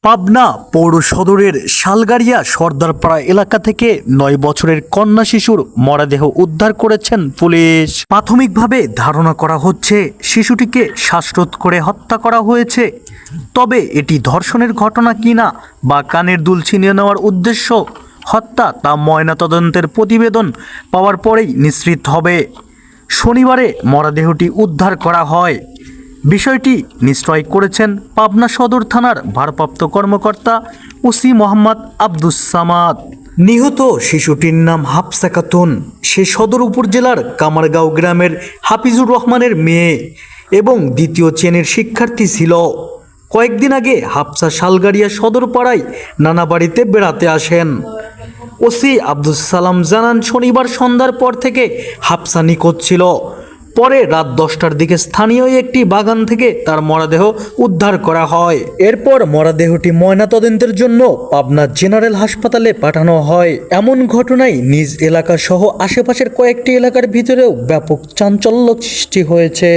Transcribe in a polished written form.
পাবনা পৌর সদরের শালগাড়িয়া সর্দারপাড়া এলাকা থেকে ৯ বছরের কন্যা শিশুর মরদেহ উদ্ধার করেছেন পুলিশ। প্রাথমিকভাবে ধারণা করা হচ্ছে শিশুটিকে শ্বাসরোধ করে হত্যা করা হয়েছে। তবে এটি ধর্ষণের ঘটনা কিনা বা কানের দুল ছিনিয়ে নেওয়ার উদ্দেশ্য হত্যা তা ময়নাতদন্তের প্রতিবেদন পাওয়ার পরেই নিশ্চিত হবে। শনিবারে মরদেহটি উদ্ধার করা হয়। বিষয়টি নিশ্চয় করেছেন পাবনা সদর থানার ভারপ্রাপ্ত কর্মকর্তা ওসি মোহাম্মদ আব্দুস সামাদ। নিহত শিশুটির নাম হাফসা খাতুন। সে সদর উপজেলার কামারগাঁও গ্রামের হাফিজুর রহমানের মেয়ে এবং দ্বিতীয় শ্রেণীর শিক্ষার্থী ছিল। কয়েকদিন আগে হাফসা শালগাড়িয়া সদর পাড়ায় নানা বাড়িতে বেড়াতে আসেন। ওসি আব্দুস সালাম জানান, শনিবার সন্ধ্যার পর থেকে হাফসা নিখোঁজ ছিল। পরে রাত 10টার দিকে স্থানীয় একটি বাগান থেকে তার মরদেহ উদ্ধার করা হয়। এরপর মরদেহটি ময়নাতদন্তের জন্য পাবনা জেনারেল হাসপাতালে পাঠানো হয়। এমন ঘটনায় নিজ এলাকা সহ আশেপাশের কয়েকটি এলাকার ভিতরেও ব্যাপক চাঞ্চল্য সৃষ্টি হয়েছে।